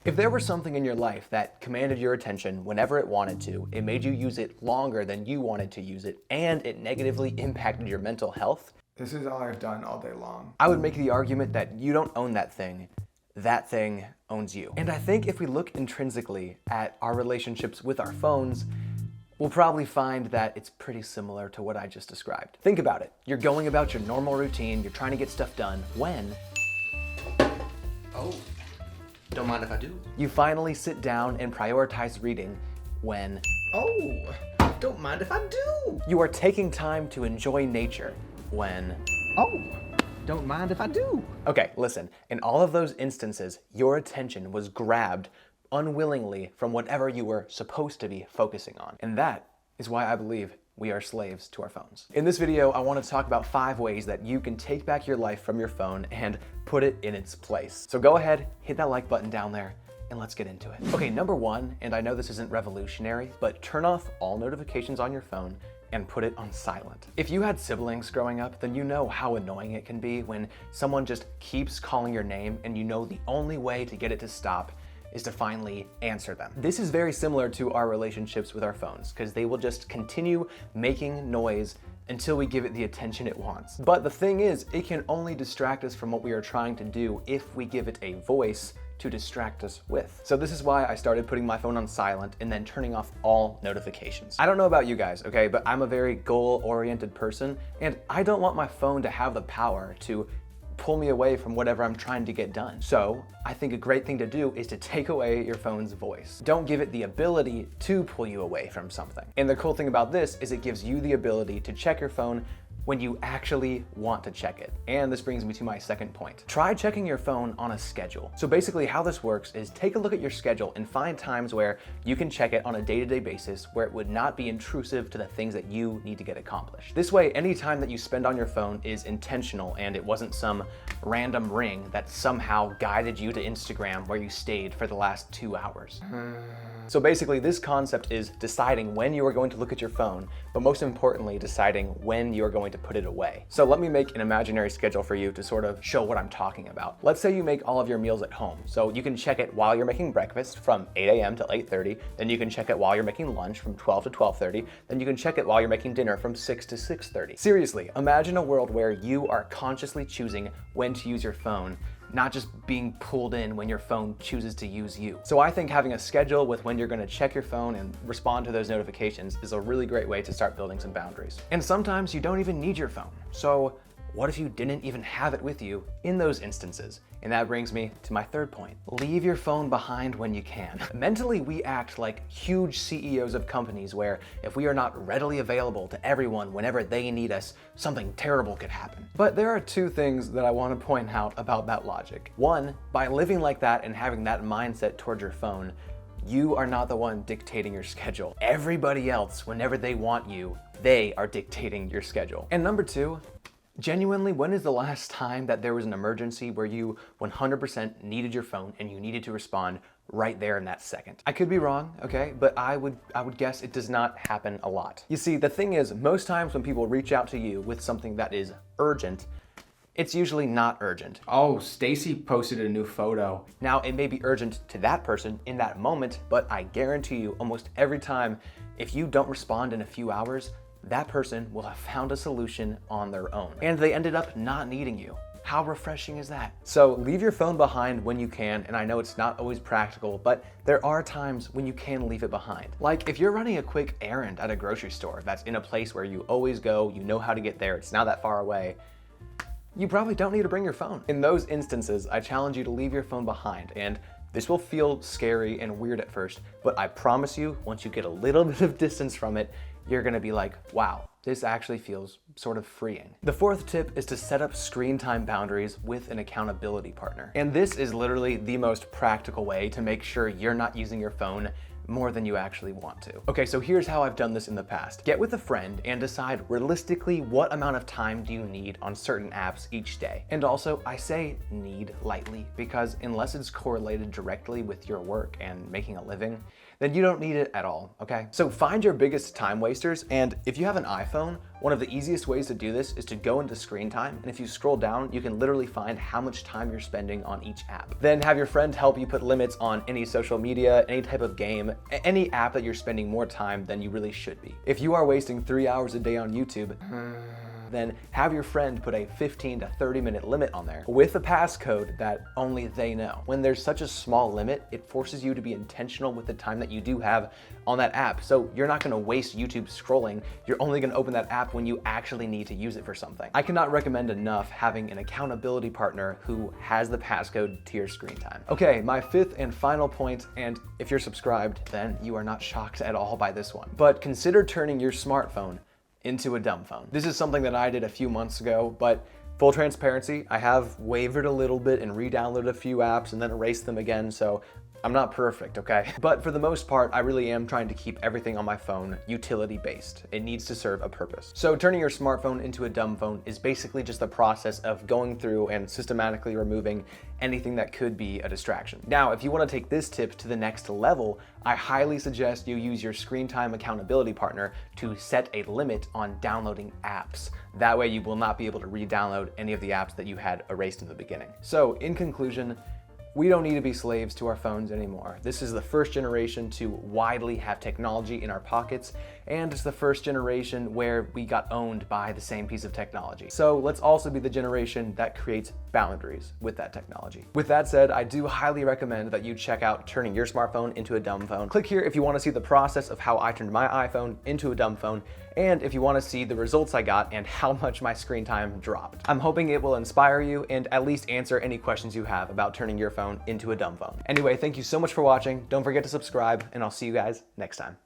If there was something in your life that commanded your attention whenever it wanted to, it made you use it longer than you wanted to use it, and it negatively impacted your mental health, this is all I've done all day long. I would make the argument that you don't own that thing owns you. And I think if we look intrinsically at our relationships with our phones, we'll probably find that it's pretty similar to what I just described. Think about it. You're going about your normal routine, you're trying to get stuff done, when... Oh, don't mind if I do. You finally sit down and prioritize reading, when... Oh, don't mind if I do. You are taking time to enjoy nature, when... Oh, don't mind if I do. Okay, listen, in all of those instances, your attention was grabbed unwillingly from whatever you were supposed to be focusing on. And that is why I believe we are slaves to our phones. In this video, I want to talk about 5 ways that you can take back your life from your phone and put it in its place. So go ahead, hit that like button down there, and let's get into it. Okay, number 1, and I know this isn't revolutionary, but turn off all notifications on your phone and put it on silent. If you had siblings growing up, then you know how annoying it can be when someone just keeps calling your name and you know the only way to get it to stop is to finally answer them. This is very similar to our relationships with our phones, because they will just continue making noise until we give it the attention it wants. But the thing is, it can only distract us from what we are trying to do if we give it a voice to distract us with. So this is why I started putting my phone on silent and then turning off all notifications. I don't know about you guys, okay, but I'm a very goal-oriented person, and I don't want my phone to have the power to pull me away from whatever I'm trying to get done. So I think a great thing to do is to take away your phone's voice. Don't give it the ability to pull you away from something. And the cool thing about this is it gives you the ability to check your phone when you actually want to check it. And this brings me to my second point. Try checking your phone on a schedule. So basically how this works is take a look at your schedule and find times where you can check it on a day-to-day basis where it would not be intrusive to the things that you need to get accomplished. This way, any time that you spend on your phone is intentional and it wasn't some random ring that somehow guided you to Instagram where you stayed for the last 2 hours. So basically this concept is deciding when you are going to look at your phone, but most importantly, deciding when you are going to put it away. So let me make an imaginary schedule for you to sort of show what I'm talking about. Let's say you make all of your meals at home. So you can check it while you're making breakfast from 8 a.m. to 8:30. Then you can check it while you're making lunch from 12 to 12:30. Then you can check it while you're making dinner from 6 to 6:30. Seriously, imagine a world where you are consciously choosing when to use your phone, not just being pulled in when your phone chooses to use you. So I think having a schedule with when you're gonna check your phone and respond to those notifications is a really great way to start building some boundaries. And sometimes you don't even need your phone. So what if you didn't even have it with you in those instances? And that brings me to my third point. Leave your phone behind when you can. Mentally, we act like huge CEOs of companies where if we are not readily available to everyone whenever they need us, something terrible could happen. But there are 2 things that I want to point out about that logic. 1, by living like that and having that mindset towards your phone, you are not the one dictating your schedule. Everybody else, whenever they want you, they are dictating your schedule. And number 2, genuinely, when is the last time that there was an emergency where you 100% needed your phone and you needed to respond right there in that second? I could be wrong, okay, but I would guess it does not happen a lot. You see, the thing is, most times when people reach out to you with something that is urgent, it's usually not urgent. Oh, Stacy posted a new photo. Now, it may be urgent to that person in that moment, but I guarantee you almost every time, if you don't respond in a few hours, that person will have found a solution on their own. And they ended up not needing you. How refreshing is that? So leave your phone behind when you can, and I know it's not always practical, but there are times when you can leave it behind. Like if you're running a quick errand at a grocery store that's in a place where you always go, you know how to get there, it's not that far away, you probably don't need to bring your phone. In those instances, I challenge you to leave your phone behind, and this will feel scary and weird at first, but I promise you, once you get a little bit of distance from it, you're gonna be like, wow, this actually feels sort of freeing. The 4th tip is to set up screen time boundaries with an accountability partner. And this is literally the most practical way to make sure you're not using your phone more than you actually want to. Okay, so here's how I've done this in the past. Get with a friend and decide realistically what amount of time do you need on certain apps each day. And also, I say need lightly because unless it's correlated directly with your work and making a living, then you don't need it at all, okay? So find your biggest time wasters, and if you have an iPhone, One of the easiest ways to do this is to go into screen time, and if you scroll down, you can literally find how much time you're spending on each app. Then have your friend help you put limits on any social media, any type of game, any app that you're spending more time than you really should be. If you are wasting 3 hours a day on YouTube, then have your friend put a 15 to 30 minute limit on there with a passcode that only they know. When there's such a small limit, it forces you to be intentional with the time that you do have on that app. So you're not gonna waste YouTube scrolling. You're only gonna open that app when you actually need to use it for something. I cannot recommend enough having an accountability partner who has the passcode to your screen time. Okay, my fifth and final point, and if you're subscribed, then you are not shocked at all by this one, but consider turning your smartphone into a dumb phone. This is something that I did a few months ago, but full transparency, I have wavered a little bit and re-downloaded a few apps and then erased them again, so I'm not perfect, okay? But for the most part, I really am trying to keep everything on my phone utility-based. It needs to serve a purpose. So turning your smartphone into a dumb phone is basically just the process of going through and systematically removing anything that could be a distraction. Now, if you want to take this tip to the next level, I highly suggest you use your screen time accountability partner to set a limit on downloading apps. That way you will not be able to re-download any of the apps that you had erased in the beginning. So in conclusion, we don't need to be slaves to our phones anymore. This is the first generation to widely have technology in our pockets, and it's the first generation where we got owned by the same piece of technology. So let's also be the generation that creates boundaries with that technology. With that said, I do highly recommend that you check out turning your smartphone into a dumb phone. Click here if you want to see the process of how I turned my iPhone into a dumb phone, and if you want to see the results I got and how much my screen time dropped. I'm hoping it will inspire you and at least answer any questions you have about turning your phone into a dumb phone. Anyway, thank you so much for watching. Don't forget to subscribe, and I'll see you guys next time.